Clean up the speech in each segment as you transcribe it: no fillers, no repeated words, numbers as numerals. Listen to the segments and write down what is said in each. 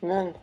None.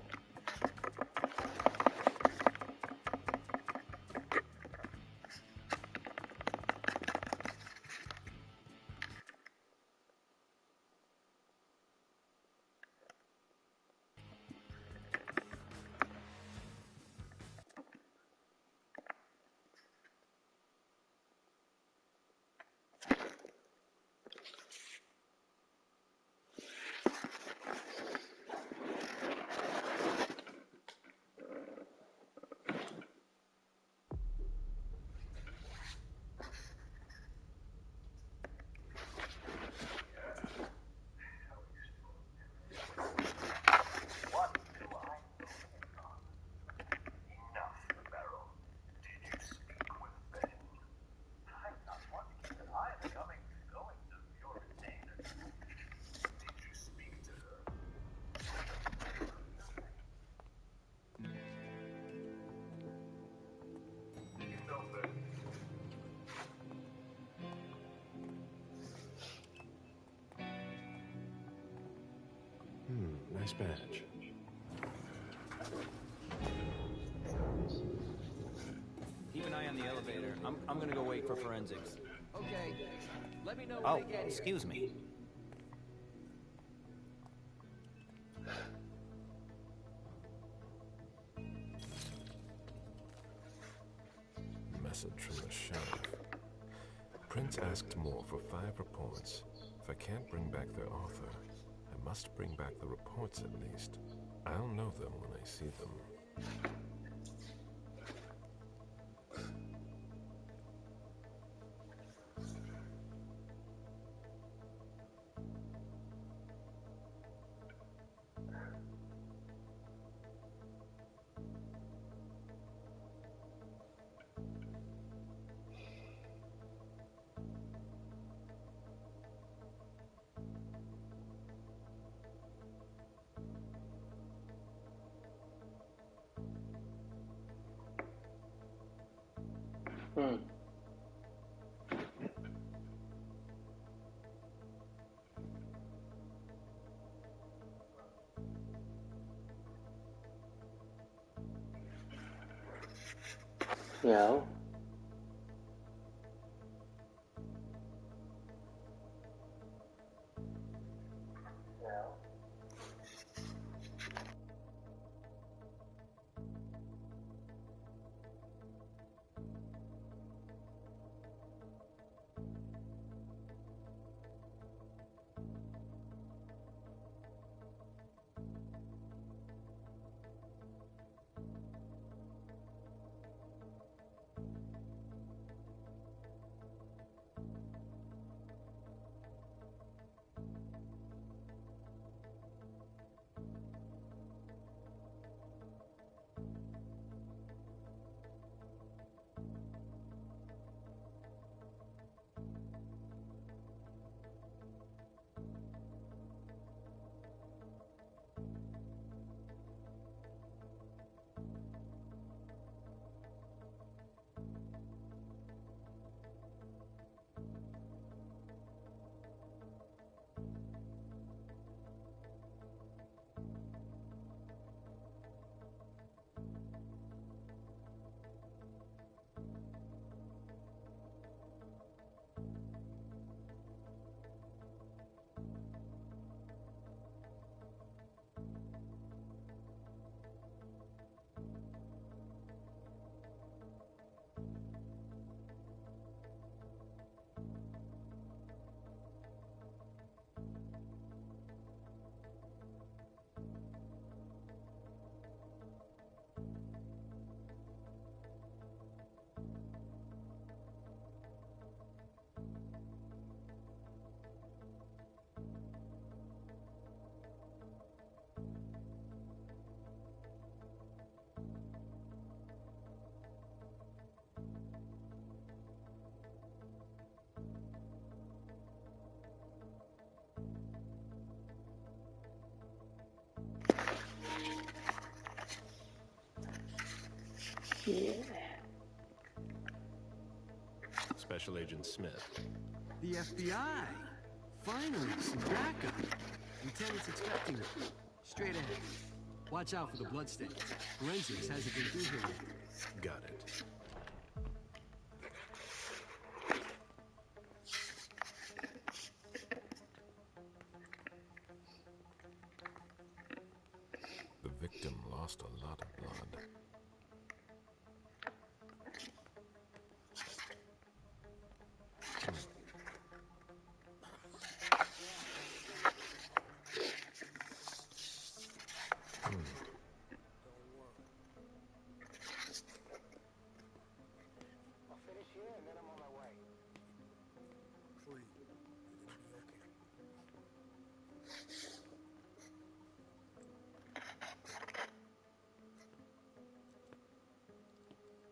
Nice badge. Keep an eye on the elevator. I'm gonna go wait for forensics. Okay. Let me know when Oh, they get here. excuse me. Message from the sheriff. Prince asked more for 5 reports. If I can't bring back their author, I must bring back the reports at least. I'll know them when I see them. Hmm. Yeah. Yeah. Special Agent Smith. The FBI. Finally, some backup. Lieutenant's expecting them. Straight ahead. Watch out for the bloodstains. Forensics hasn't been through here yet. Got it. The victim lost a lot of blood.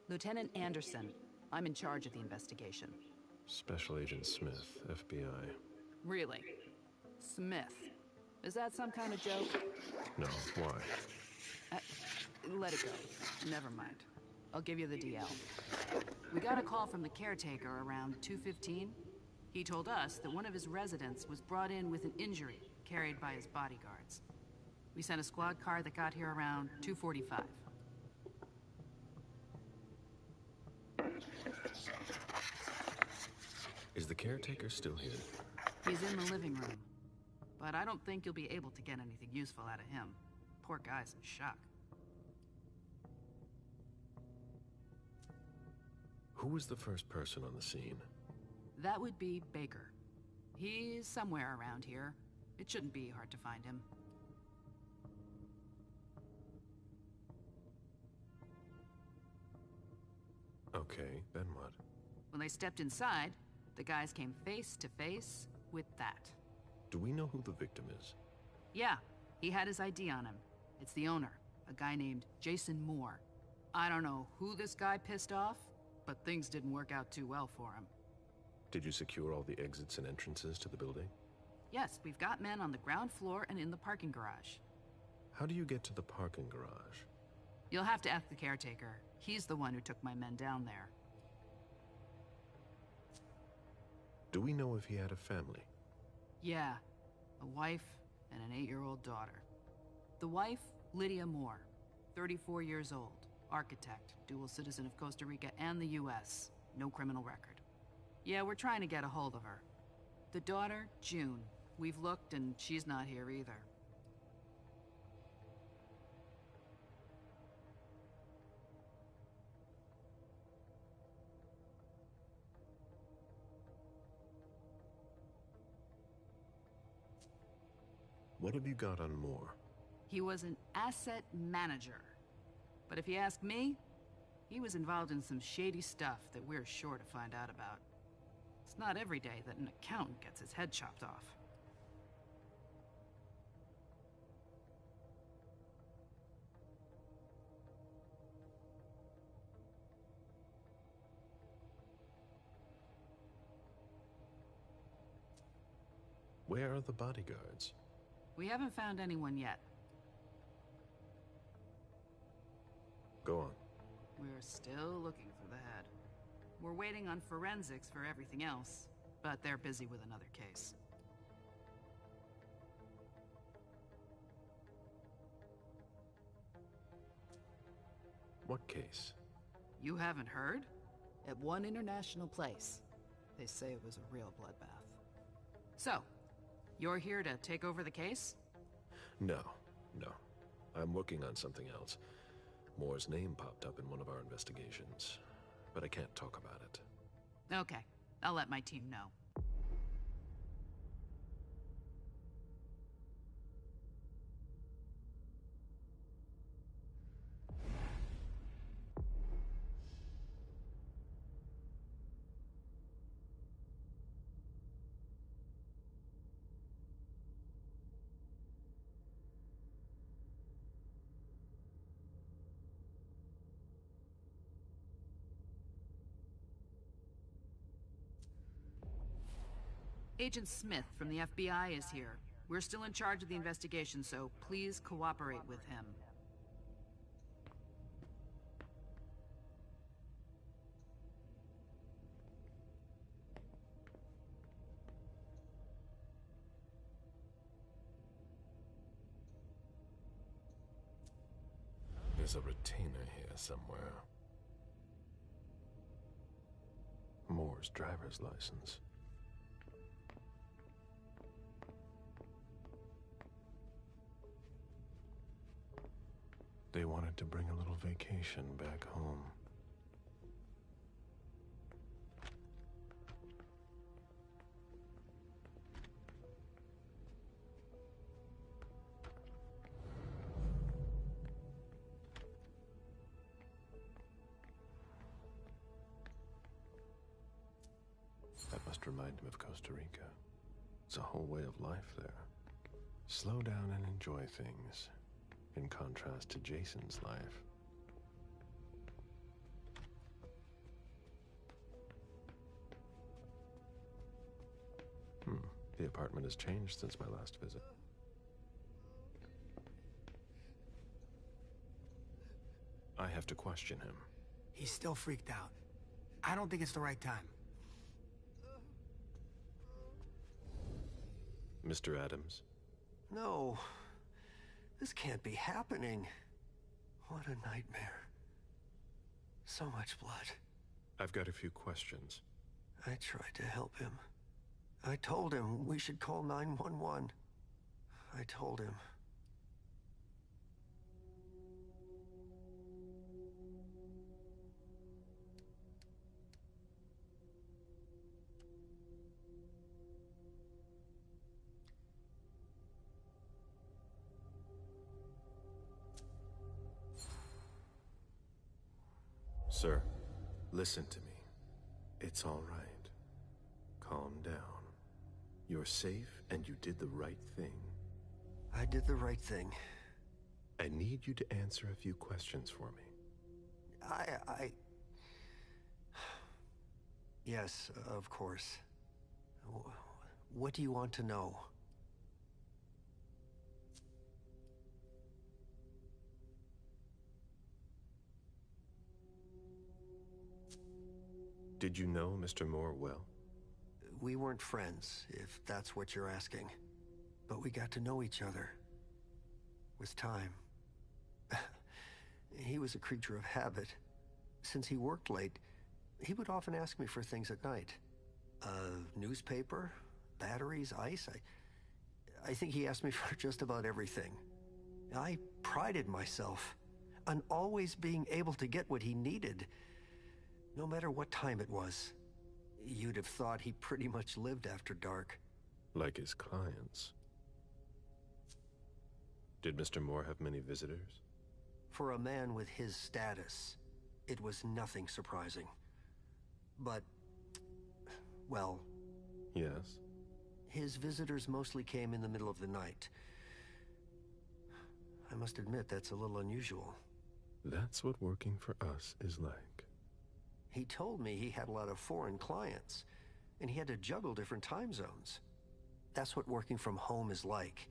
Lieutenant Anderson, I'm in charge of the investigation. Special Agent Smith, FBI. Really? Smith. Is that some kind of joke? No, why? Let it go. Never mind. I'll give you the DL. We got a call from the caretaker around 2:15. He told us that one of his residents was brought in with an injury carried by his bodyguards. We sent a squad car that got here around 2:45. Is the caretaker still here? He's in the living room. But I don't think you'll be able to get anything useful out of him. Poor guy's in shock. Who was the first person on the scene? That would be Baker. He's somewhere around here. It shouldn't be hard to find him. Okay, then what? When they stepped inside, the guys came face to face with that. Do we know who the victim is? Yeah, he had his ID on him. It's the owner, a guy named Jason Moore. I don't know who this guy pissed off, but things didn't work out too well for him. Did you secure all the exits and entrances to the building? Yes, we've got men on the ground floor and in the parking garage. How do you get to the parking garage? You'll have to ask the caretaker. He's the one who took my men down there. Do we know if he had a family? Yeah, a wife and an 8-year-old daughter. The wife, Lydia Moore, 34 years old, architect, dual citizen of Costa Rica and the US, no criminal record. Yeah, we're trying to get a hold of her. The daughter, June. We've looked and she's not here either. What have you got on Moore? He was an asset manager. But if you ask me, he was involved in some shady stuff that we're sure to find out about. It's not every day that an accountant gets his head chopped off. Where are the bodyguards? We haven't found anyone yet. Go on. We're still looking for the head. We're waiting on forensics for everything else, but they're busy with another case. What case? You haven't heard? At one international place. They say it was a real bloodbath. So, you're here to take over the case? No. I'm working on something else. Moore's name popped up in one of our investigations, but I can't talk about it. Okay, I'll let my team know. Agent Smith from the FBI is here. We're still in charge of the investigation, so please cooperate with him. There's a retainer here somewhere. Moore's driver's license. They wanted to bring a little vacation back home. That must remind him of Costa Rica. It's a whole way of life there. Slow down and enjoy things, in contrast to Jason's life. The apartment has changed since my last visit. I have to question him. He's still freaked out. I don't think it's the right time. Mr. Adams? No. This can't be happening. What a nightmare. So much blood. I've got a few questions. I tried to help him. I told him we should call 911. I told him. Sir, listen to me. It's all right. Calm down. You're safe and you did the right thing. I did the right thing. I need you to answer a few questions for me. Yes, of course. What do you want to know? Did you know Mr. Moore well? We weren't friends, if that's what you're asking. But we got to know each other. With time. He was a creature of habit. Since he worked late, he would often ask me for things at night. A newspaper, batteries, ice. I think he asked me for just about everything. I prided myself on always being able to get what he needed, no matter what time it was. You'd have thought he pretty much lived after dark. Like his clients. Did Mr. Moore have many visitors? For a man with his status, it was nothing surprising. But, well... Yes? His visitors mostly came in the middle of the night. I must admit, that's a little unusual. That's what working for us is like. He told me he had a lot of foreign clients, and he had to juggle different time zones. That's what working from home is like.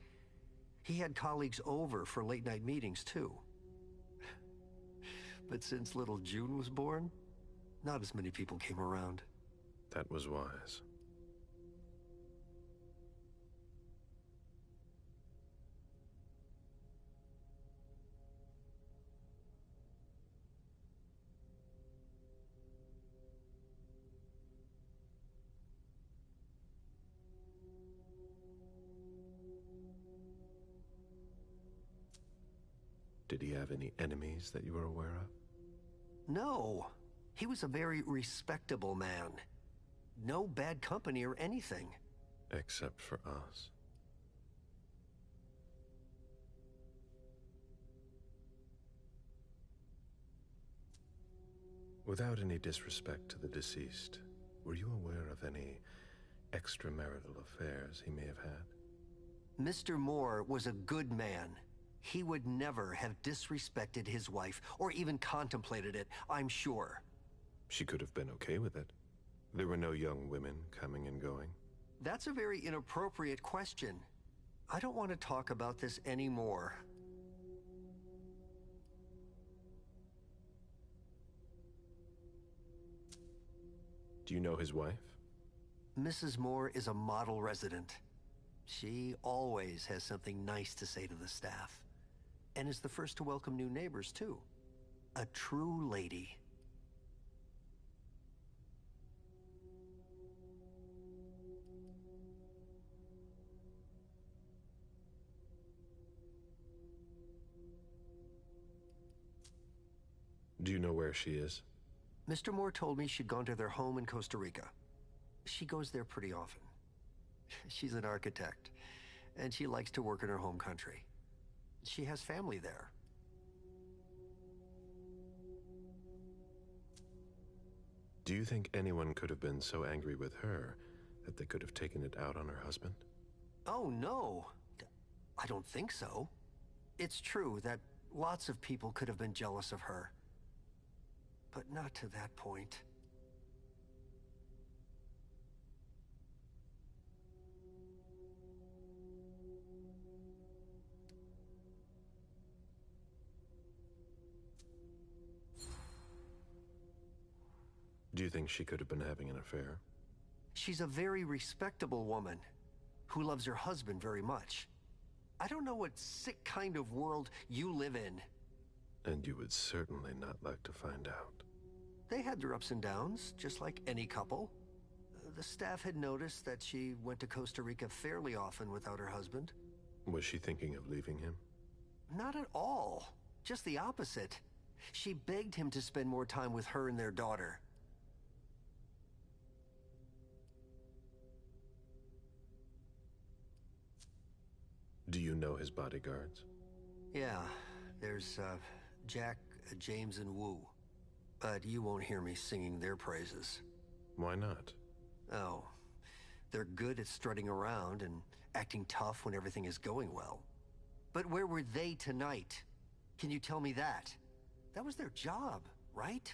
He had colleagues over for late-night meetings, too. But since little June was born, not as many people came around. That was wise. Did he have any enemies that you were aware of? No. He was a very respectable man. No bad company or anything. Except for us. Without any disrespect to the deceased, were you aware of any extramarital affairs he may have had? Mr. Moore was a good man. He would never have disrespected his wife, or even contemplated it, I'm sure. She could have been okay with it. There were no young women coming and going. That's a very inappropriate question. I don't want to talk about this anymore. Do you know his wife? Mrs. Moore is a model resident. She always has something nice to say to the staff. And is the first to welcome new neighbors, too. A true lady. Do you know where she is? Mr. Moore told me she'd gone to their home in Costa Rica. She goes there pretty often. She's an architect, and she likes to work in her home country. She has family there. Do you think anyone could have been so angry with her that they could have taken it out on her husband? Oh, no. I don't think so. It's true that lots of people could have been jealous of her. But not to that point. Do you think she could have been having an affair? She's a very respectable woman who loves her husband very much. I don't know what sick kind of world you live in. And you would certainly not like to find out. They had their ups and downs, just like any couple. The staff had noticed that she went to Costa Rica fairly often without her husband. Was she thinking of leaving him? Not at all. Just the opposite. She begged him to spend more time with her and their daughter. Do you know his bodyguards? Yeah, there's Jack, James, and Wu. But you won't hear me singing their praises. Why not? Oh, they're good at strutting around and acting tough when everything is going well. But where were they tonight? Can you tell me that? That was their job, right?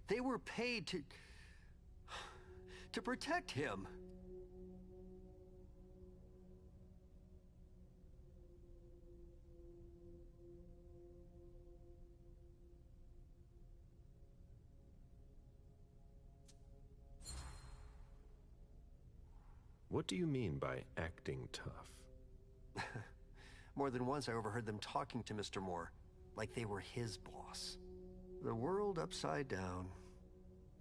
They were paid to protect him. What do you mean by acting tough? More than once I overheard them talking to Mr. Moore, like they were his boss. The world upside down.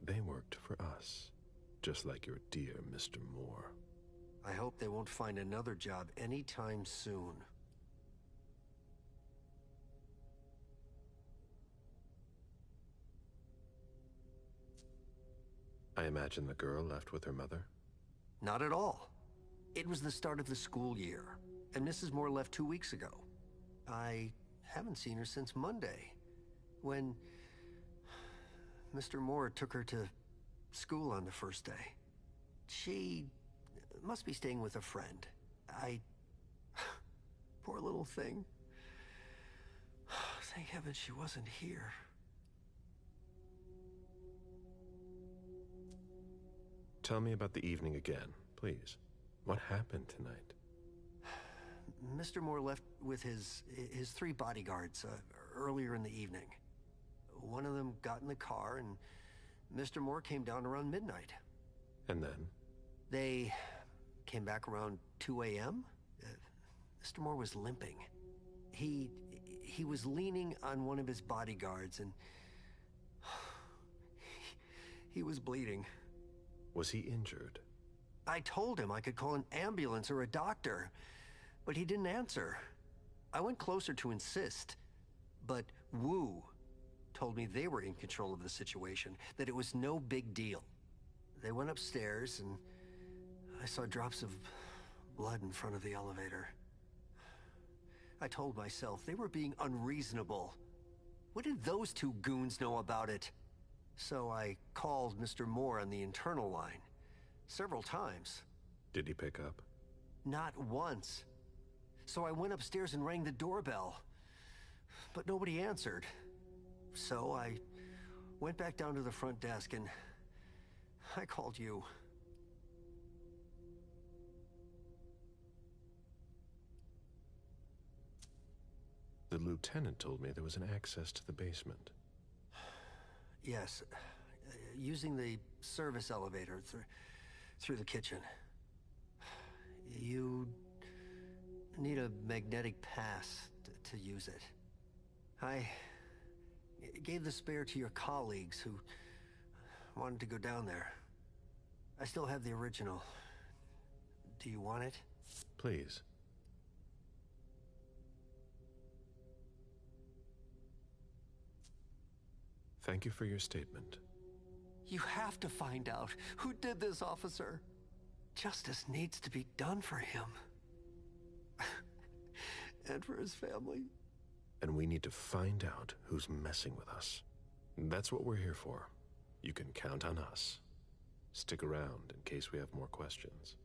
They worked for us, just like your dear Mr. Moore. I hope they won't find another job anytime soon. I imagine the girl left with her mother? Not at all. It was the start of the school year, and Mrs. Moore left 2 weeks ago. I haven't seen her since Monday, when Mr. Moore took her to school on the first day. She must be staying with a friend. Poor little thing. Thank heaven she wasn't here. Tell me about the evening again, please. What happened tonight? Mr. Moore left with his 3 bodyguards earlier in the evening. One of them got in the car, and Mr. Moore came down around midnight. And then? They came back around 2 a.m. Mr. Moore was limping. He was leaning on one of his bodyguards, and he was bleeding. Was he injured? I told him I could call an ambulance or a doctor, but he didn't answer. I went closer to insist, but Wu told me they were in control of the situation, that it was no big deal. They went upstairs, and I saw drops of blood in front of the elevator. I told myself they were being unreasonable. What did those 2 goons know about it? So I called Mr. Moore on the internal line several times. Did he pick up? Not once. So I went upstairs and rang the doorbell, but nobody answered. So I went back down to the front desk and I called you. The lieutenant told me there was an access to the basement. Yes, using the service elevator through the kitchen. You need a magnetic pass to use it. I gave the spare to your colleagues who wanted to go down there. I still have the original. Do you want it? Please. Thank you for your statement. You have to find out who did this, officer. Justice needs to be done for him. And for his family. And we need to find out who's messing with us. That's what we're here for. You can count on us. Stick around in case we have more questions.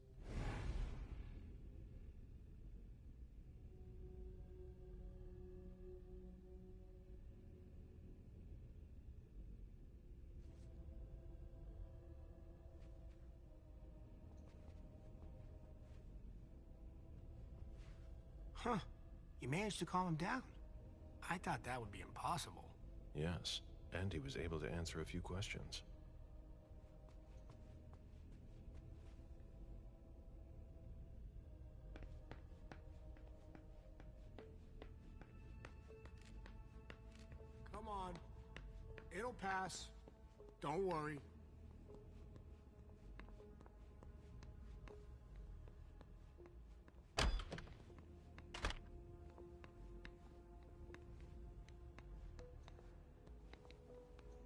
Huh. You managed to calm him down. I thought that would be impossible. Yes, and he was able to answer a few questions. Come on. It'll pass. Don't worry.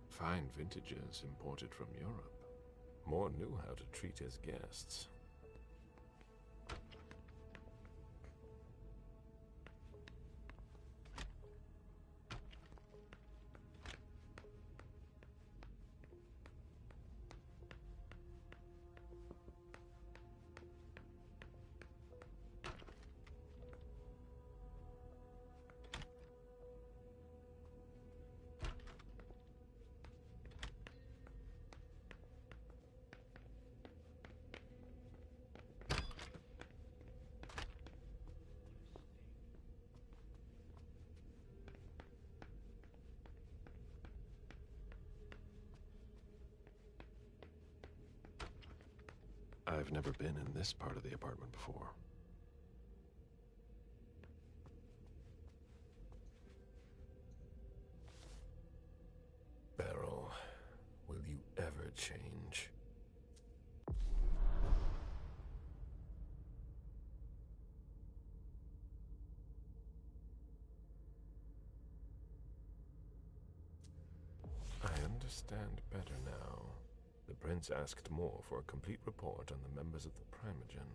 Fine vintages imported from Europe. Moore knew how to treat his guests. I've never been in this part of the apartment before. Beryl, will you ever change? I understand better now. The prince asked Moore for a complete report on the members of the Primogen.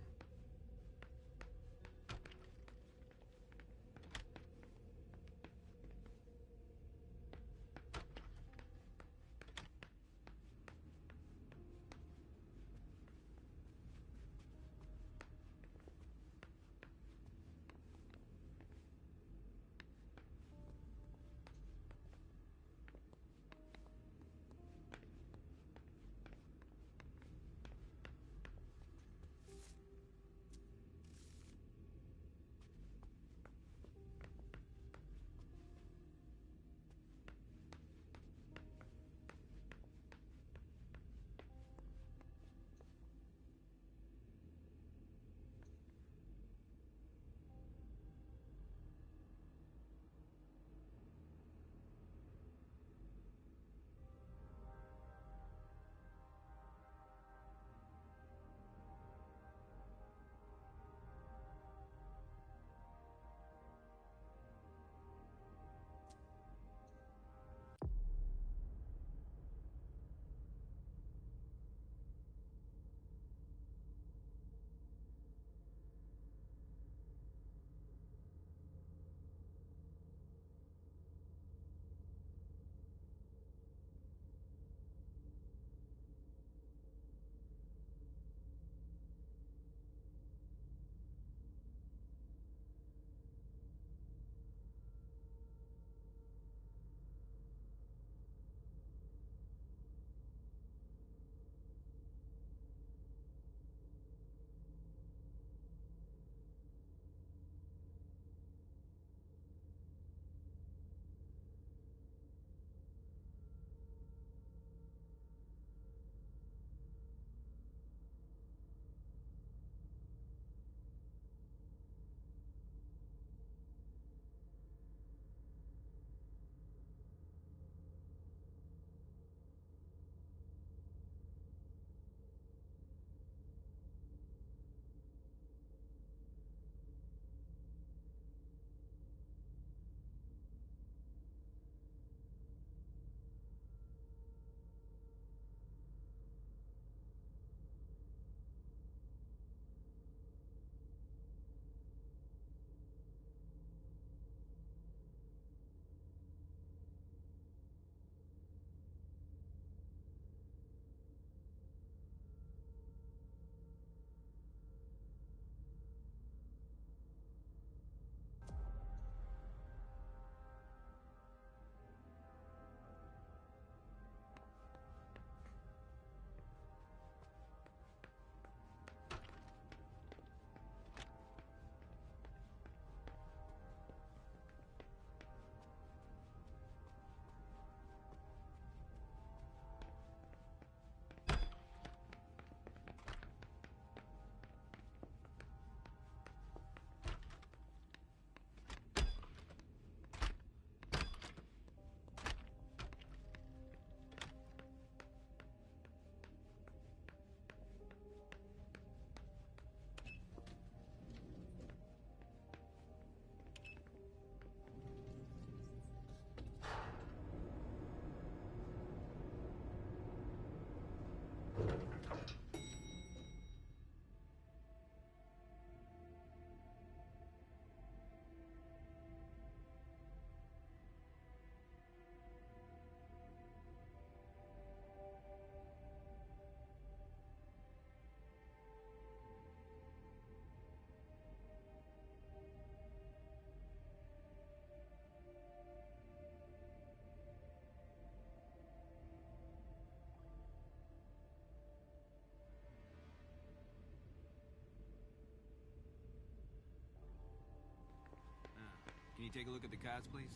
take a look at the cars, please?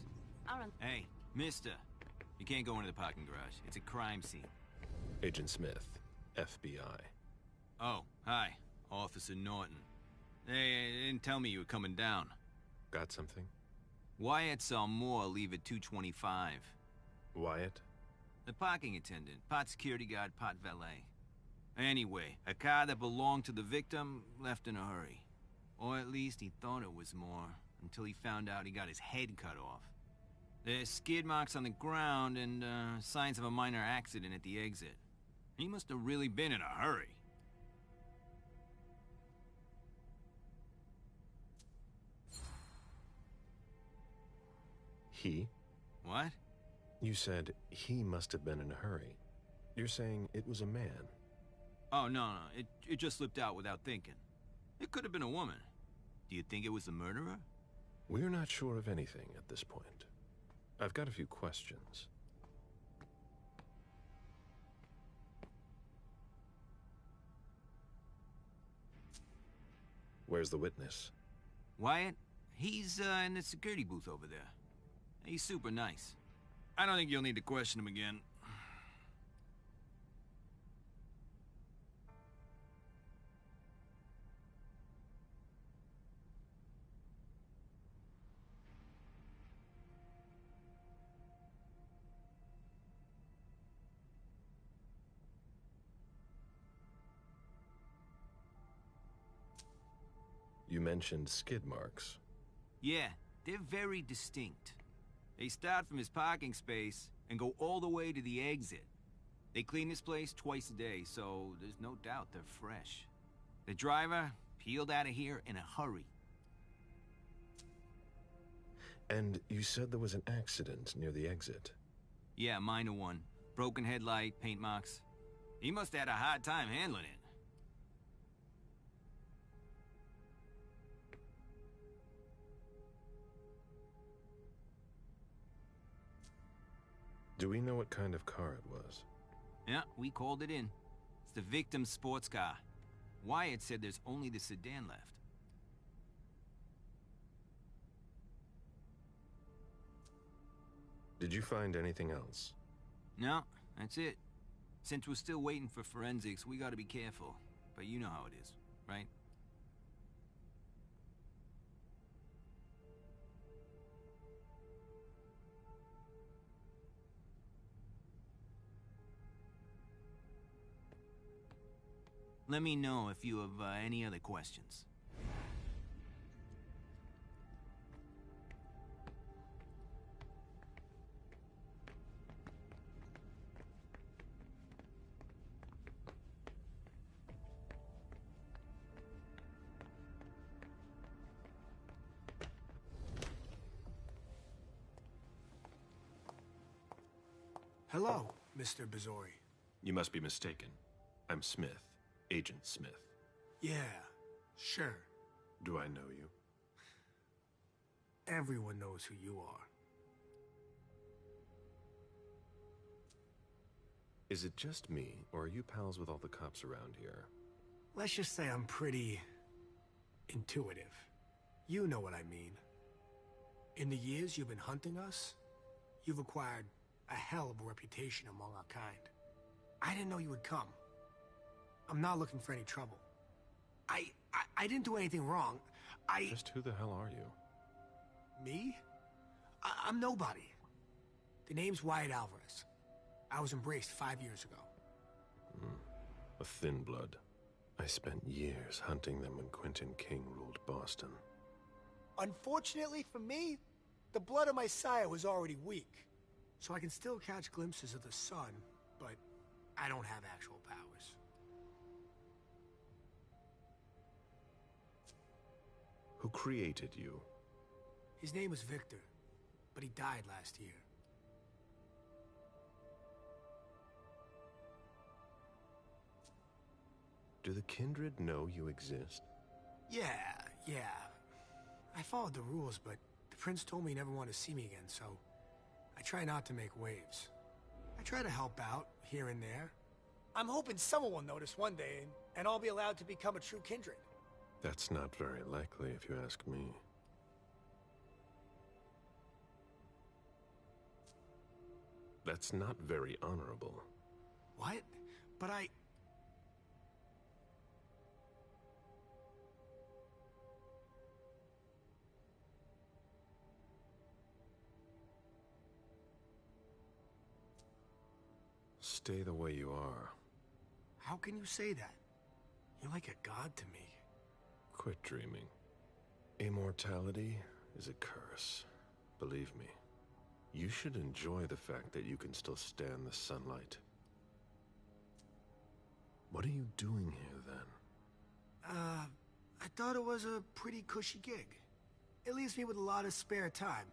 I'll run. Hey, mister. You can't go into the parking garage. It's a crime scene. Agent Smith, FBI. Oh, hi. Officer Norton. Hey, they didn't tell me you were coming down. Got something? Wyatt saw Moore leave at 2:25. Wyatt? The parking attendant, part security guard, part valet. Anyway, a car that belonged to the victim left in a hurry. Or at least he thought it was Moore, until he found out he got his head cut off. There's skid marks on the ground and signs of a minor accident at the exit. He must have really been in a hurry. He? What? You said he must have been in a hurry. You're saying it was a man. Oh, no, it just slipped out without thinking. It could have been a woman. Do you think it was the murderer? We're not sure of anything at this point. I've got a few questions. Where's the witness? Wyatt? He's in the security booth over there. He's super nice. I don't think you'll need to question him again. You mentioned skid marks. Yeah, they're very distinct. They start from his parking space and go all the way to the exit. They clean this place twice a day, so there's no doubt they're fresh. The driver peeled out of here in a hurry. And you said there was an accident near the exit. Yeah, minor one. Broken headlight, paint marks. He must have had a hard time handling it. Do we know what kind of car it was? Yeah, we called it in. It's the victim's sports car. Wyatt said there's only the sedan left. Did you find anything else? No, that's it. Since we're still waiting for forensics, we gotta be careful. But you know how it is, right? Let me know if you have any other questions. Hello, Mr. Bizori. You must be mistaken. I'm Smith, Agent Smith. Yeah, sure. Do I know you? Everyone knows who you are. Is it just me, or are you pals with all the cops around here? Let's just say I'm pretty intuitive. You know what I mean. In the years you've been hunting us, you've acquired a hell of a reputation among our kind. I didn't know you would come. I'm not looking for any trouble. I didn't do anything wrong. Just who the hell are you? Me? I'm nobody. The name's Wyatt Alvarez. I was embraced 5 years ago. A thin blood. I spent years hunting them when Quentin King ruled Boston. Unfortunately for me, the blood of my sire was already weak. So I can still catch glimpses of the sun, but I don't have actual powers. Who created you? His name was Victor, but he died last year. Do the kindred know you exist? Yeah. I followed the rules, but the prince told me he never wanted to see me again, so I try not to make waves. I try to help out, here and there. I'm hoping someone will notice one day, and I'll be allowed to become a true kindred. That's not very likely, if you ask me. That's not very honorable. What? But I... Stay the way you are. How can you say that? You're like a god to me. Quit dreaming. Immortality is a curse. Believe me. You should enjoy the fact that you can still stand the sunlight. What are you doing here, then? I thought it was a pretty cushy gig. It leaves me with a lot of spare time,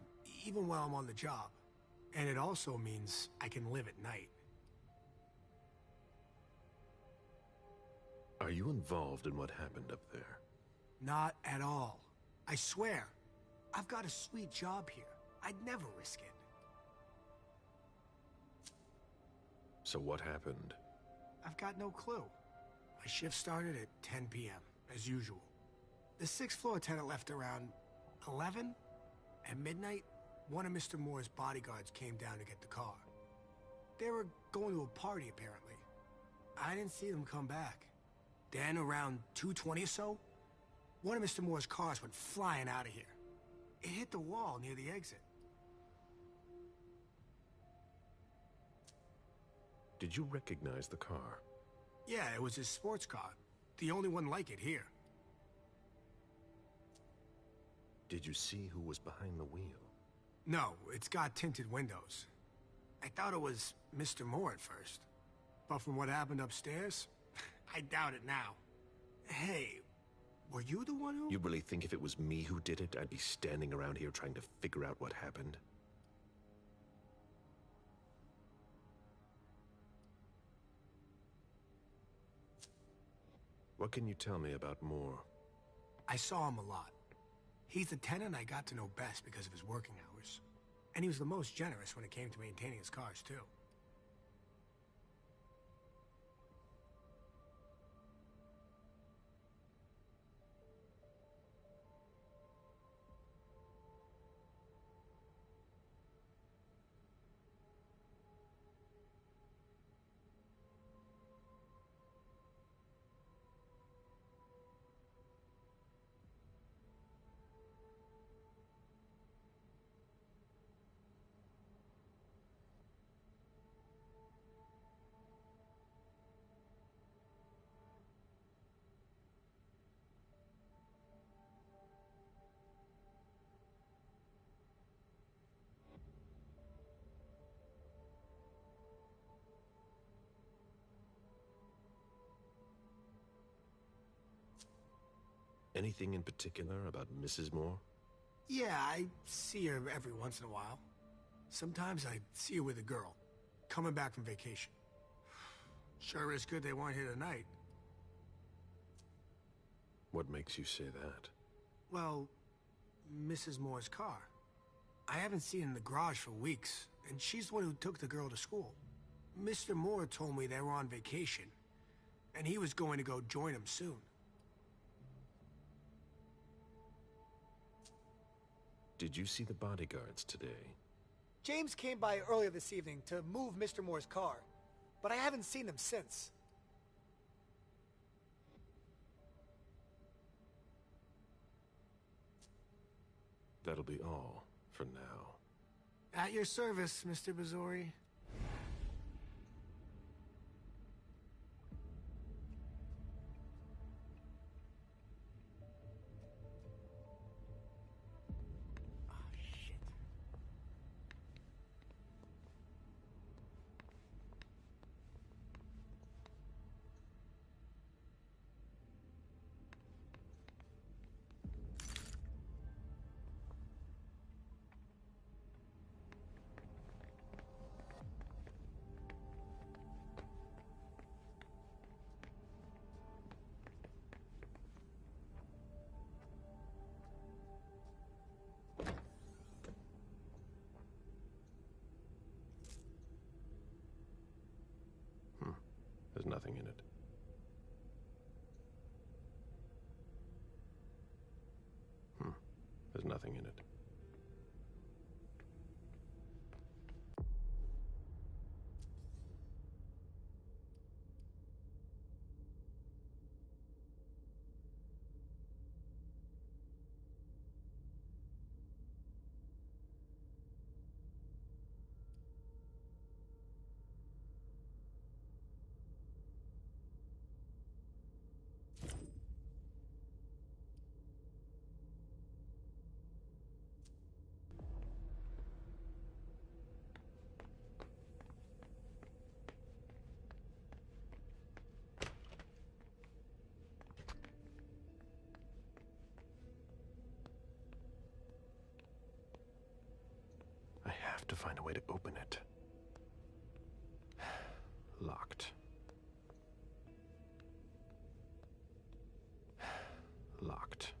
even while I'm on the job. And it also means I can live at night. Are you involved in what happened up there? Not at all. I swear. I've got a sweet job here. I'd never risk it. So what happened? I've got no clue. My shift started at 10 p.m., as usual. The sixth floor tenant left around 11? At midnight, one of Mr. Moore's bodyguards came down to get the car. They were going to a party, apparently. I didn't see them come back. Then, around 2:20 or so, one of Mr. Moore's cars went flying out of here. It hit the wall near the exit. Did you recognize the car? Yeah, it was his sports car. The only one like it here. Did you see who was behind the wheel? No, it's got tinted windows. I thought it was Mr. Moore at first. But from what happened upstairs, I doubt it now. Hey, were you the one who... You really think if it was me who did it, I'd be standing around here trying to figure out what happened? What can you tell me about Moore? I saw him a lot. He's the tenant I got to know best because of his working hours. And he was the most generous when it came to maintaining his cars, too. Anything in particular about Mrs. Moore? Yeah, I see her every once in a while. Sometimes I see her with a girl, coming back from vacation. Sure is good they weren't here tonight. What makes you say that? Well, Mrs. Moore's car. I haven't seen it in the garage for weeks, and she's the one who took the girl to school. Mr. Moore told me they were on vacation, and he was going to go join them soon. Did you see the bodyguards today? James came by earlier this evening to move Mr. Moore's car, but I haven't seen them since. That'll be all for now. At your service, Mr. Bazori. There's nothing in it. There's nothing in it. have to find a way to open it. Locked. Locked.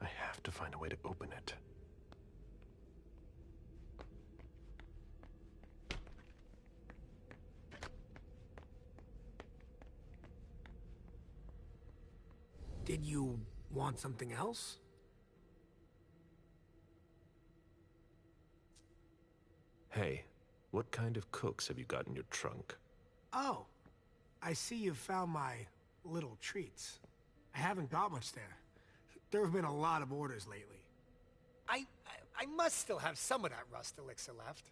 I have to find a way to open it. Did you want something else? Hey, what kind of cooks have you got in your trunk? Oh, I see you found my little treats. I haven't got much there. There have been a lot of orders lately. I must still have some of that rust elixir left.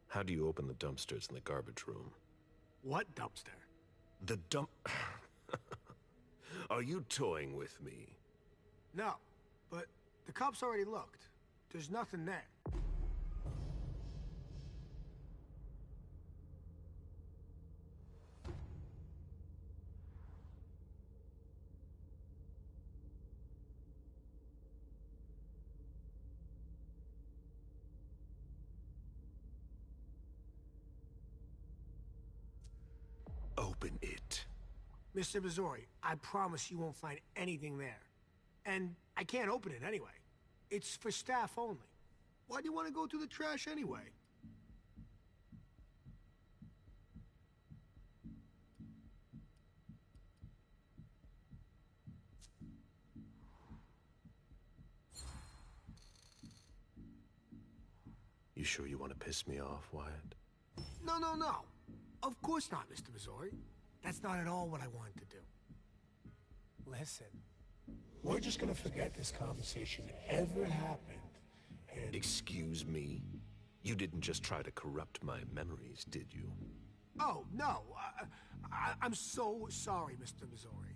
How do you open the dumpsters in the garbage room? What dumpster? The dump... Are you toying with me? No, but the cops already looked. There's nothing there. Open it. Mr. Missouri, I promise you won't find anything there. And I can't open it anyway. It's for staff only. Why do you want to go through the trash anyway? You sure you want to piss me off, Wyatt? No, no, no. Of course not, Mr. Missouri. That's not at all what I wanted to do. Listen, we're just gonna forget this conversation ever happened, and... Excuse me? You didn't just try to corrupt my memories, did you? Oh, no. I'm so sorry, Mr. Missouri.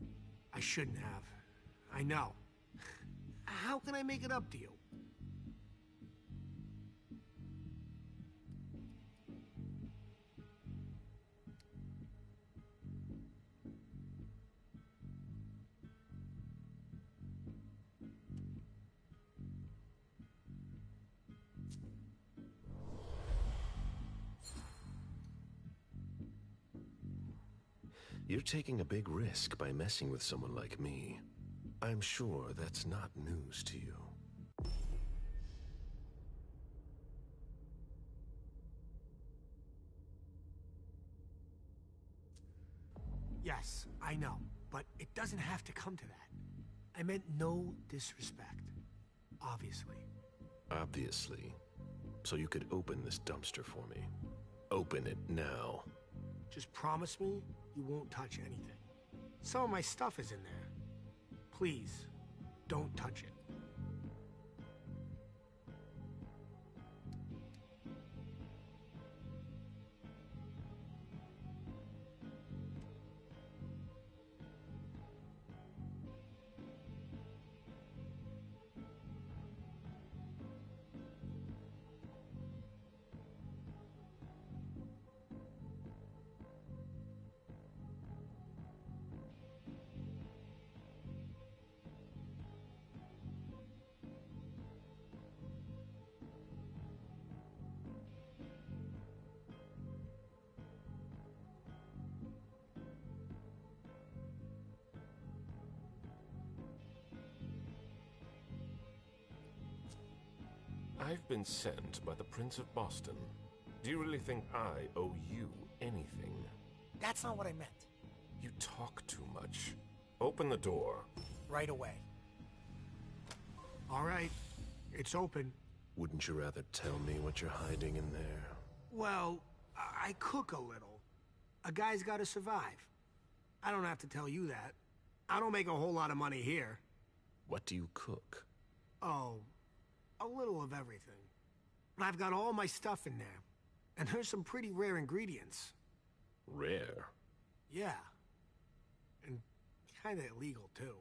I shouldn't have. I know. How can I make it up to you? You're taking a big risk by messing with someone like me. I'm sure that's not news to you. Yes, I know, but it doesn't have to come to that. I meant no disrespect. Obviously. Obviously. So you could open this dumpster for me. Open it now. Just promise me you won't touch anything. Some of my stuff is in there. Please, don't touch it. I've been sent by the Prince of Boston. Do you really think I owe you anything? That's not what I meant. You talk too much. Open the door. Right away. All right, it's open. Wouldn't you rather tell me what you're hiding in there? Well, I cook a little. A guy's gotta survive. I don't have to tell you that. I don't make a whole lot of money here. What do you cook? Oh, a little of everything. But I've got all my stuff in there. And there's some pretty rare ingredients. Rare? Yeah. And kinda illegal, too.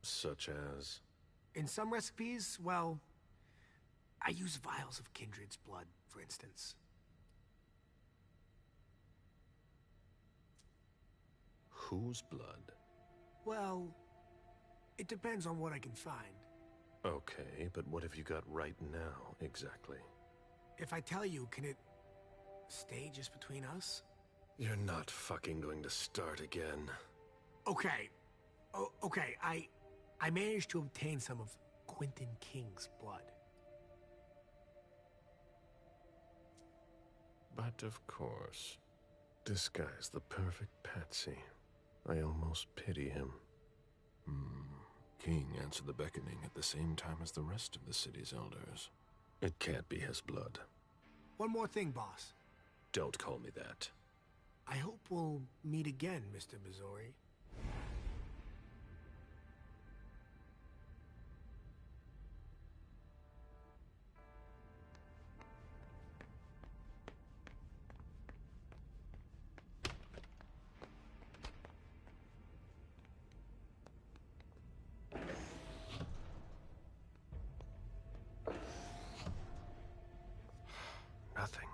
Such as? In some recipes, well, I use vials of Kindred's blood, for instance. Whose blood? Well, it depends on what I can find. Okay, but what have you got right now, exactly? If I tell you, can it stay just between us? You're not fucking going to start again. Okay. Okay, I managed to obtain some of Quentin King's blood. But of course, this guy's the perfect patsy. I almost pity him. King answered the beckoning at the same time as the rest of the city's elders. It can't be his blood. One more thing, boss. Don't call me that. I hope we'll meet again, Mr. Missouri. Nothing.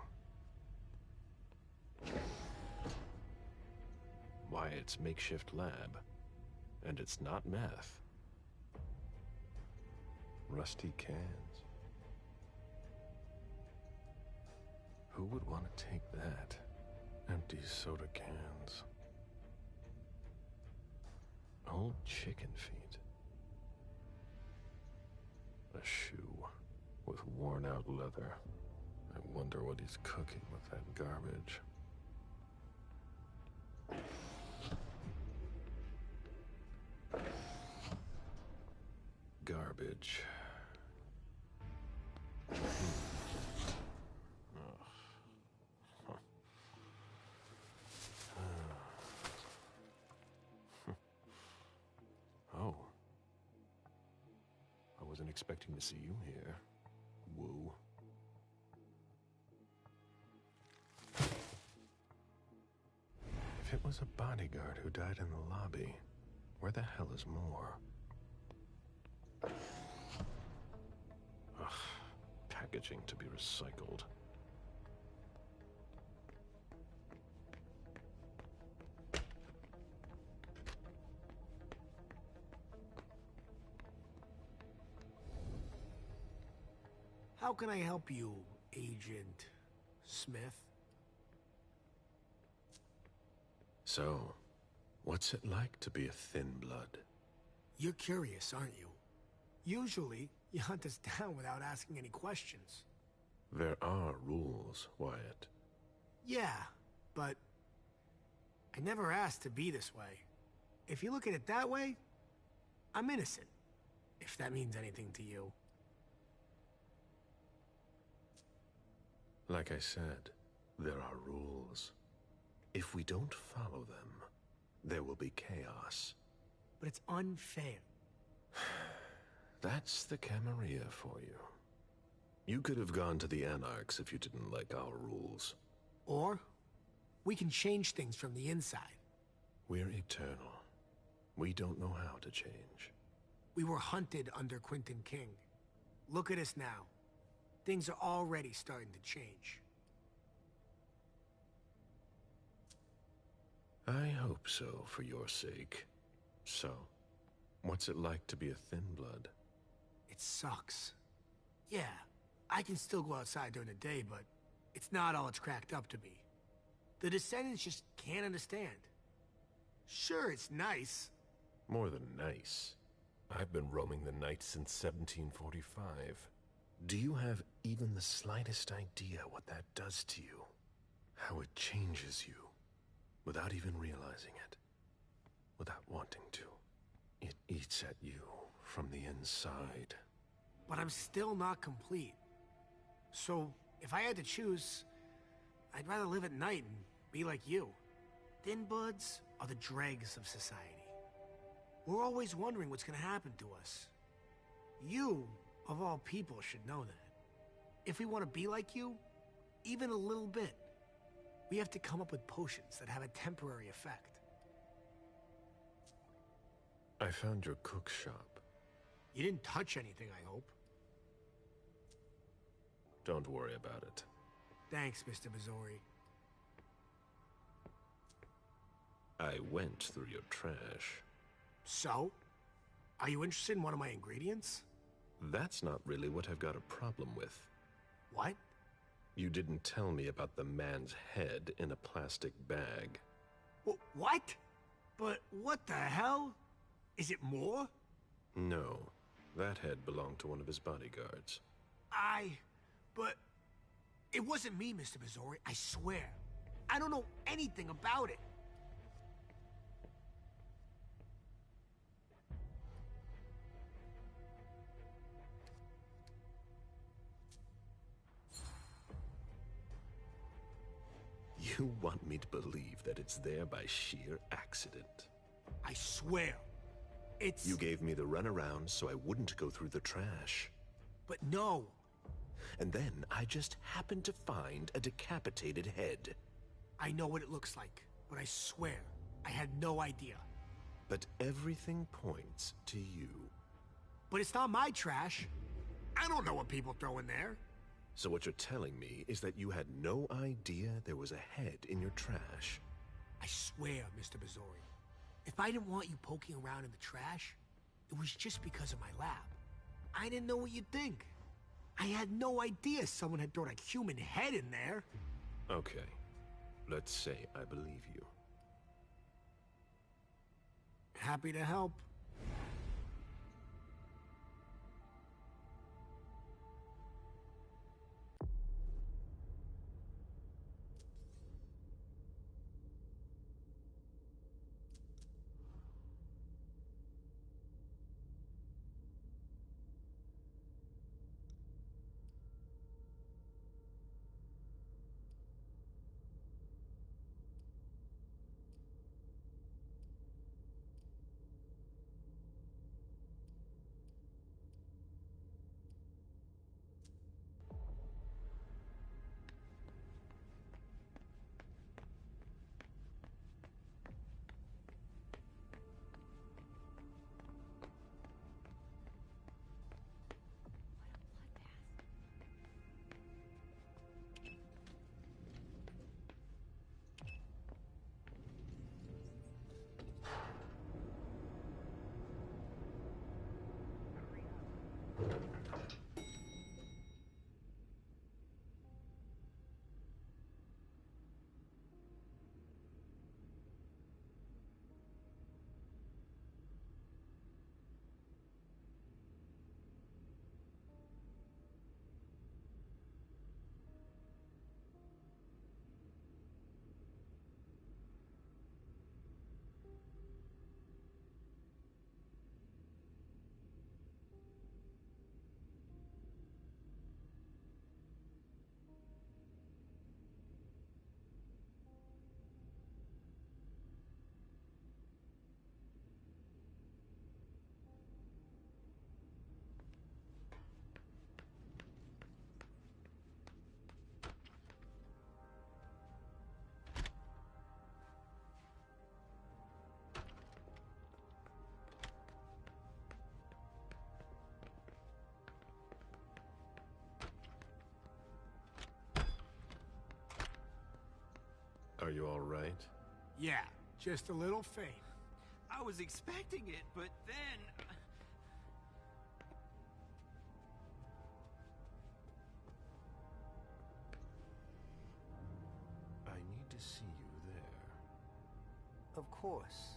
Why, it's makeshift lab. And it's not meth. Rusty cans. Who would want to take that? Empty soda cans. Old chicken feet. A shoe with worn out leather. I wonder what he's cooking with that garbage. Garbage. Oh. I wasn't expecting to see you here. Woo. If it was a bodyguard who died in the lobby, where the hell is Moore? Ugh, packaging to be recycled. How can I help you, Agent Smith? So, what's it like to be a thin blood? You're curious, aren't you? Usually, you hunt us down without asking any questions. There are rules, Wyatt. Yeah, but I never asked to be this way. If you look at it that way, I'm innocent, if that means anything to you. Like I said, there are rules. If we don't follow them, there will be chaos. But it's unfair. That's the Camarilla for you. You could have gone to the Anarchs if you didn't like our rules. Or, we can change things from the inside. We're eternal. We don't know how to change. We were hunted under Quentin King. Look at us now. Things are already starting to change. I hope so, for your sake. So, what's it like to be a thin blood? It sucks. Yeah, I can still go outside during the day, but it's not all it's cracked up to be. The descendants just can't understand. Sure, it's nice. More than nice. I've been roaming the night since 1745. Do you have even the slightest idea what that does to you? How it changes you, without even realizing it, without wanting to. It eats at you from the inside. But I'm still not complete. So, if I had to choose, I'd rather live at night and be like you. Thin buds are the dregs of society. We're always wondering what's gonna happen to us. You, of all people, should know that. If we want to be like you, even a little bit, we have to come up with potions that have a temporary effect. I found your cook shop. You didn't touch anything, I hope. Don't worry about it. Thanks, Mr. Missouri. I went through your trash. So? Are you interested in one of my ingredients? That's not really what I've got a problem with. What? You didn't tell me about the man's head in a plastic bag. What? But what the hell? Is it more? No. That head belonged to one of his bodyguards. But... It wasn't me, Mr. Missouri, I swear. I don't know anything about it. You want me to believe that it's there by sheer accident? I swear. It's... You gave me the runaround so I wouldn't go through the trash. But no. And then I just happened to find a decapitated head. I know what it looks like, but I swear, I had no idea. But everything points to you. But it's not my trash. I don't know what people throw in there. So what you're telling me is that you had no idea there was a head in your trash? I swear, Mr. Missouri, if I didn't want you poking around in the trash, it was just because of my lab. I didn't know what you'd think. I had no idea someone had thrown a human head in there. Okay. Let's say I believe you. Happy to help. Are you all right? Yeah, just a little faint. I was expecting it, but then... I need to see you there. Of course.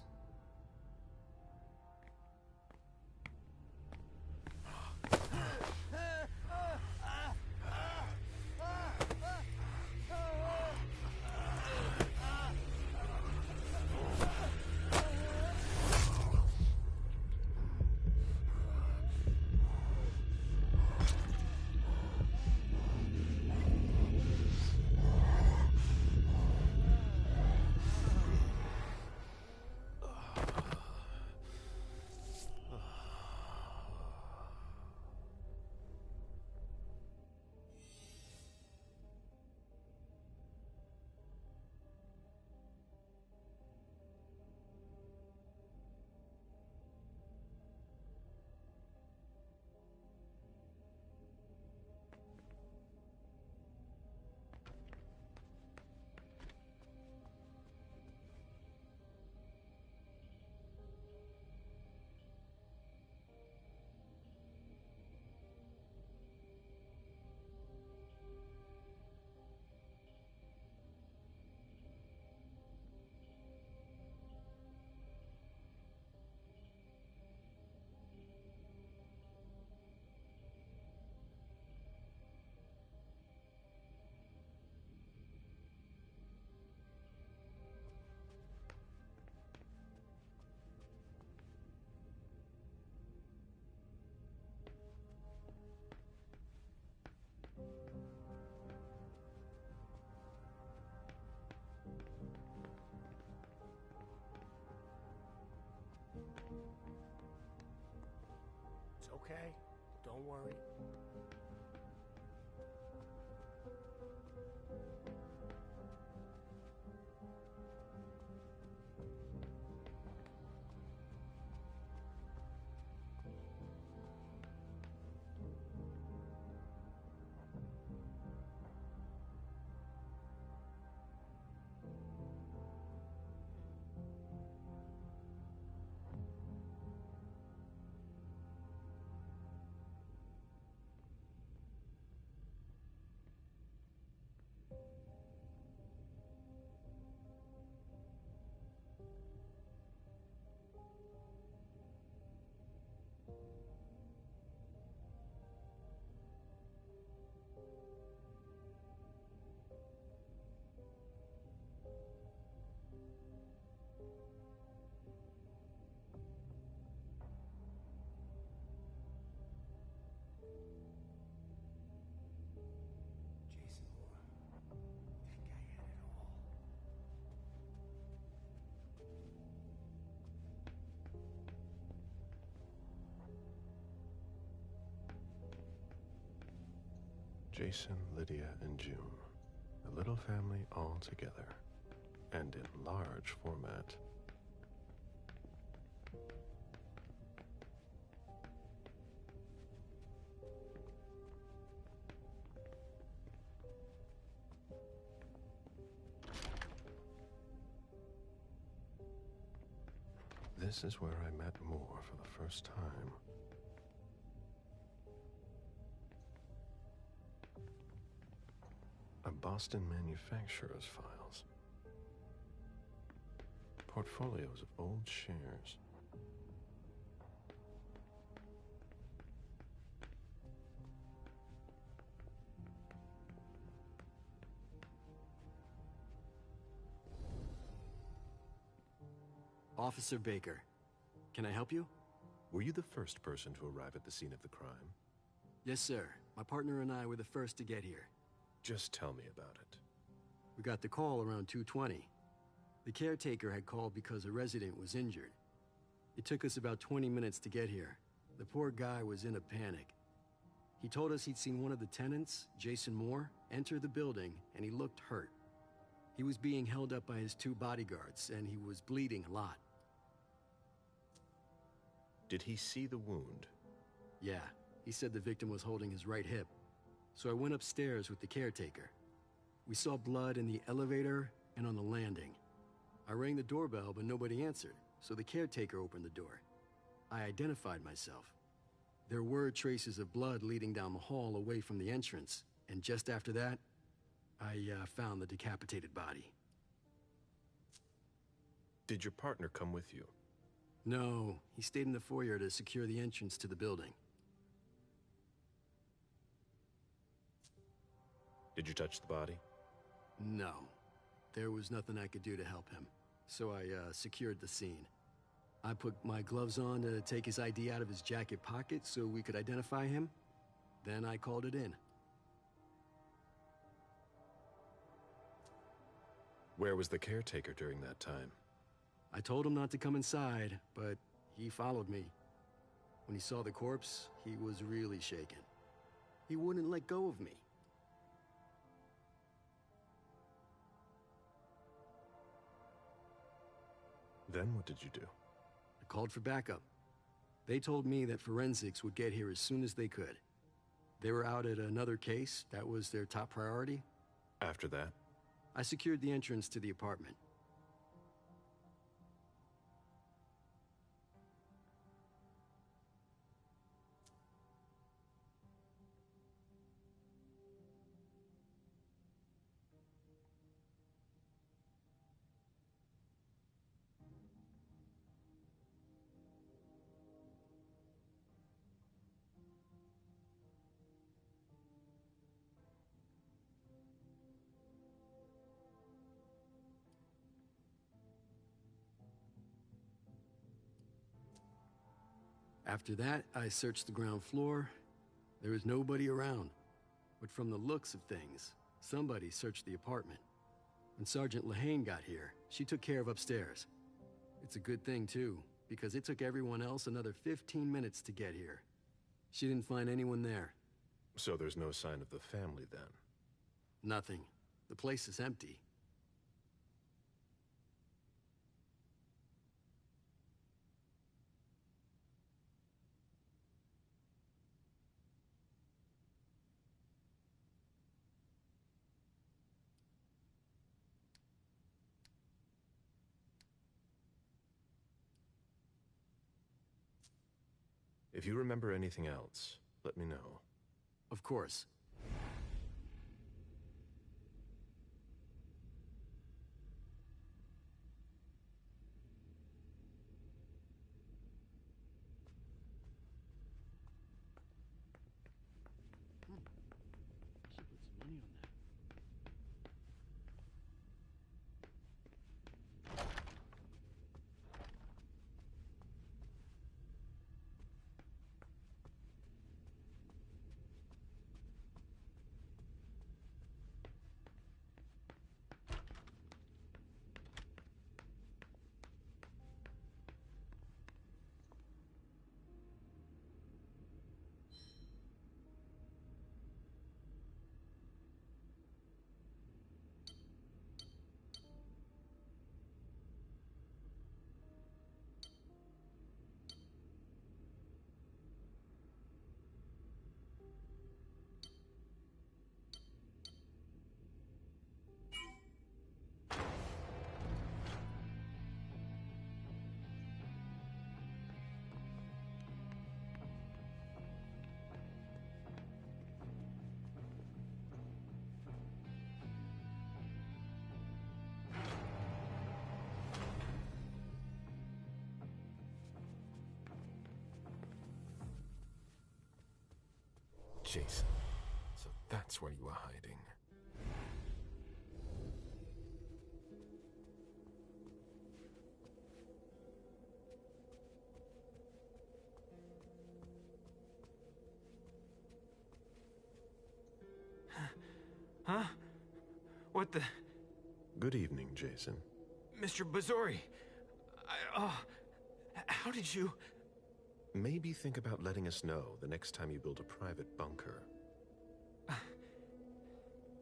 okay? Don't worry. Jason Moore. That guy had it all. Jason, Lydia, and June. A little family all together. And in large format. This is where I met Moore for the first time. A Boston manufacturer's files. Portfolios of old shares. Officer Baker, can I help you? Were you the first person to arrive at the scene of the crime? Yes, sir. My partner and I were the first to get here. Just tell me about it. We got the call around 2:20. The caretaker had called because a resident was injured. It took us about 20 minutes to get here. The poor guy was in a panic. He told us he'd seen one of the tenants, Jason Moore, enter the building, and he looked hurt. He was being held up by his 2 bodyguards, and he was bleeding a lot. Did he see the wound? Yeah, he said the victim was holding his right hip. So I went upstairs with the caretaker. We saw blood in the elevator and on the landing. I rang the doorbell, but nobody answered, so the caretaker opened the door. I identified myself. There were traces of blood leading down the hall away from the entrance, and just after that, I found the decapitated body. Did your partner come with you? No, he stayed in the foyer to secure the entrance to the building. Did you touch the body? No. There was nothing I could do to help him, so I secured the scene. I put my gloves on to take his ID out of his jacket pocket so we could identify him. Then I called it in. Where was the caretaker during that time? I told him not to come inside, but he followed me. When he saw the corpse, he was really shaken. He wouldn't let go of me. Then what did you do? I called for backup. They told me that forensics would get here as soon as they could. They were out at another case. That was their top priority. After that? I secured the entrance to the apartment. After that, I searched the ground floor. There was nobody around. But from the looks of things, somebody searched the apartment. When Sergeant Lehane got here, she took care of upstairs. It's a good thing, too, because it took everyone else another 15 minutes to get here. She didn't find anyone there. So there's no sign of the family then? Nothing. The place is empty. If you remember anything else, let me know. Of course. Should put some money on that. Jason, so that's where you were hiding. Huh? What the... Good evening, Jason. Mr. Bazori, how did you... Maybe think about letting us know the next time you build a private bunker.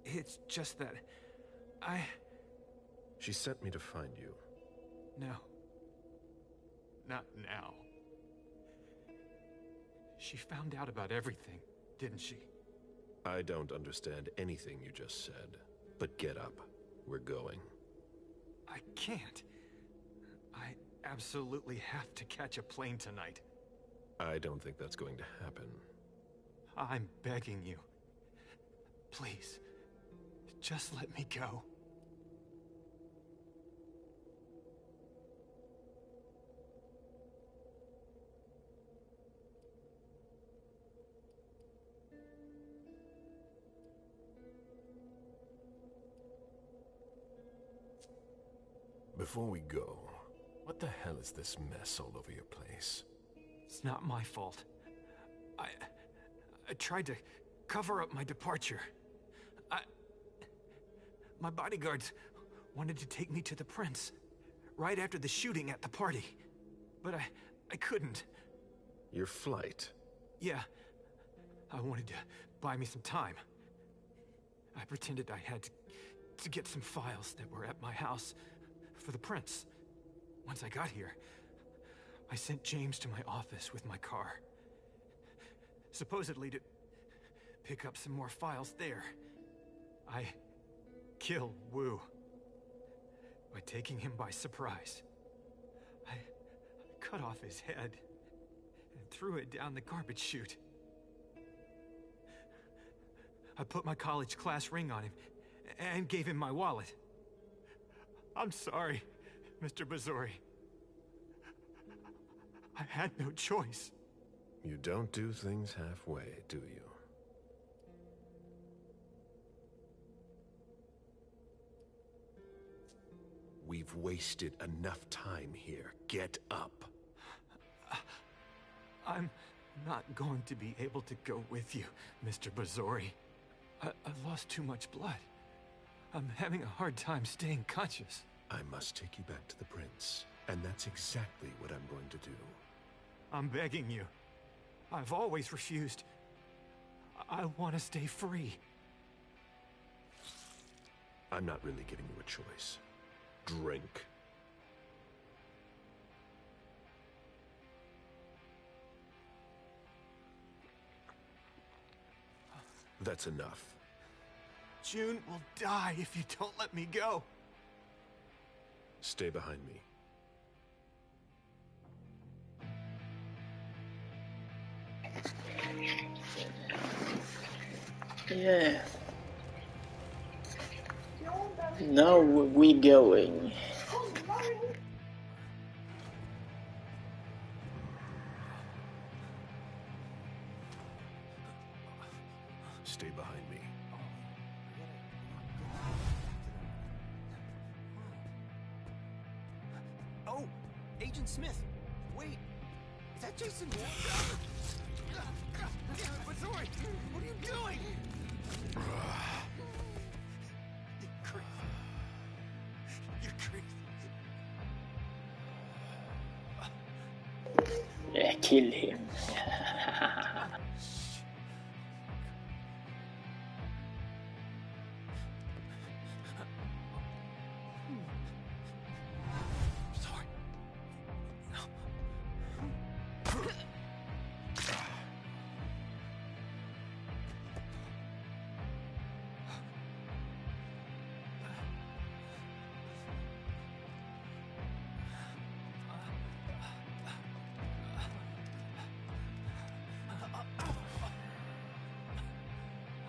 It's just that... She sent me to find you. No. Not now. She found out about everything, didn't she? I don't understand anything you just said. But get up. We're going. I can't. I absolutely have to catch a plane tonight. I don't think that's going to happen. I'm begging you. Please, just let me go. Before we go, what the hell is this mess all over your place? It's not my fault. I tried to cover up my departure. My bodyguards wanted to take me to the prince right after the shooting at the party. But I couldn't. Your flight? Yeah. I wanted to buy me some time. I pretended I had to get some files that were at my house for the prince. Once I got here, I sent James to my office with my car. Supposedly to pick up some more files there. I killed Wu by taking him by surprise. I cut off his head and threw it down the garbage chute. I put my college class ring on him and gave him my wallet. I'm sorry, Mr. Bazori. I had no choice. You don't do things halfway, do you? We've wasted enough time here. Get up. I'm not going to be able to go with you, Mr. Bazori. I've lost too much blood. I'm having a hard time staying conscious. I must take you back to the prince, and that's exactly what I'm going to do. I'm begging you. I've always refused. I want to stay free. I'm not really giving you a choice. Drink. That's enough. June will die if you don't let me go. Stay behind me. Yeah. Now we going. Stay behind me. Oh, Agent Smith. Wait, is that Jason Moore? Missouri, what are you doing? You're crazy. You're crazy. Yeah, kill him. Sorry.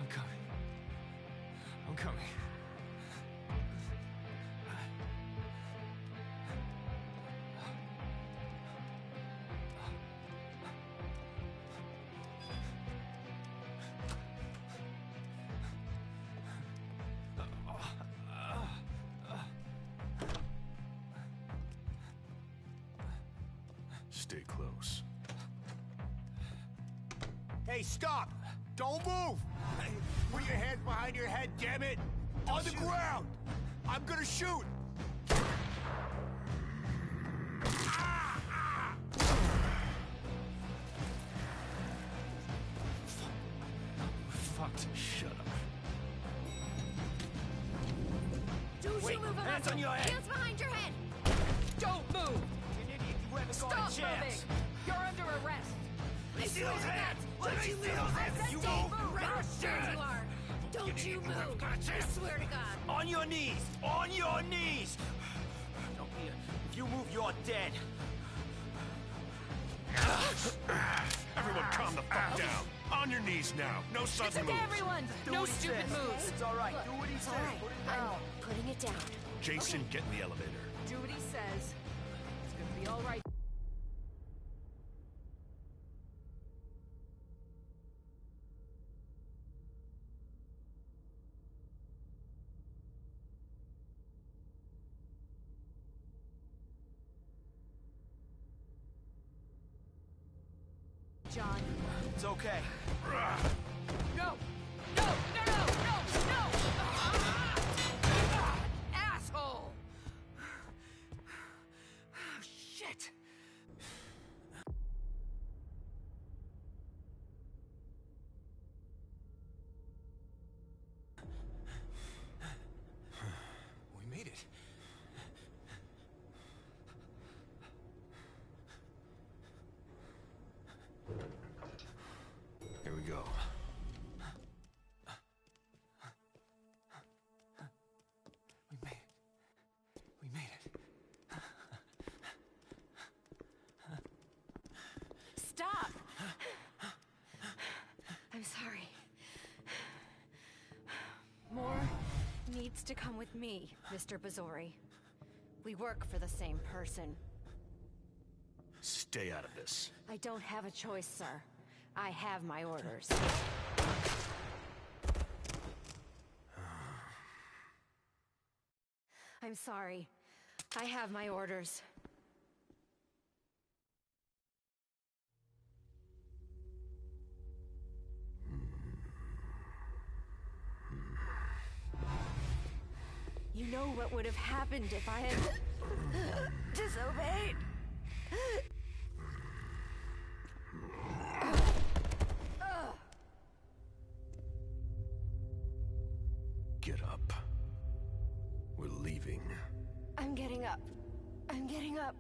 I'm coming. I'm coming. Stay close. Hey, stop! Don't move! Put your hands behind your head, damn it! On the ground! I'm gonna shoot! Fucked. Shut up. Don't Wait, you move a hands muscle. on your head. Hands behind your head. Don't move! You idiot, you haven't got Stop a chance! moving. You're under arrest. Let me see those hands! Let me Don't see you those move. I hands! said You don't move! move. Right where Bastard! you are. Don't you move. I swear to God. On your knees! On your knees! Don't be if you move, you're dead. Everyone calm the fuck down. On your knees now. No sudden It's okay, moves. everyone. Do No what he stupid says. moves. It's all right. Look, Do what he it's says. all right. Put it down. I'm putting it down. Jason, get in the elevator. Do what he says. It's gonna be all right. John. It's okay. No! No! No! No! No! No! Asshole! Oh, shit! We made it. Here we go. We made it. We made it. Stop. I'm sorry. Moore needs to come with me, Mr. Bazori. We work for the same person. Stay out of this. I don't have a choice, sir. I have my orders. I'm sorry. I have my orders. You know what would have happened if I had disobeyed. Get up. We're leaving. I'm getting up. I'm getting up.